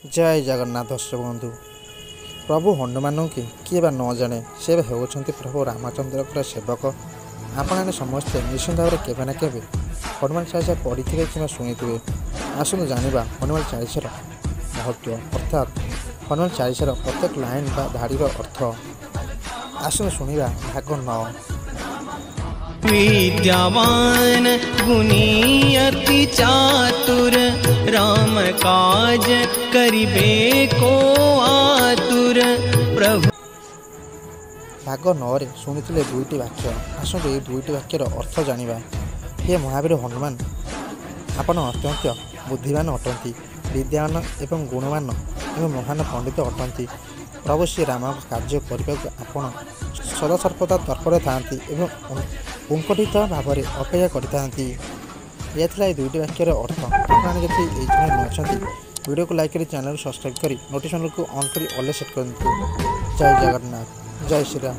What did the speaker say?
जय जगन्नाथ दर्शक बंधु। प्रभु हनुमान की किए बा न जाने से होती प्रभु रामचंद्र सेवक। आपण समस्ते निश्चित भाव में केवे ना केवे हनुमान चालीसा पढ़ी कि शुणी आसतु जाना हनुमान चालीसार महत्व अर्थात हनुमान चालीसार प्रत्येक लाइन बा धाड़ीर अर्थ। आसतु शुणा भाग 9। विद्यावान गुणी अति चातुर राम काज करिबे को आतुर प्रभु। भाग 9 रे शुणी दुईटी वाक्य। आसतु ये दुईटी वाक्यर अर्थ जाना। हे महावीर हनुमान आपण अत्यंत बुद्धिमान अटंती, विद्यावान एवं गुणवान एवं महान पंडित अटंती। प्रभु श्री राम कार्य करने आपण सदासर्वदा तर्पर था उत्कंठित भाव में अपेक्षा करते। यह दुईटी वाक्यर अर्थ। आपने जब ये वीडियो को लाइक कर चैनल सब्सक्राइब कर नोटिफिकेशन को ऑन कर ऑल सेट कर। जय जगन्नाथ, जय श्री राम।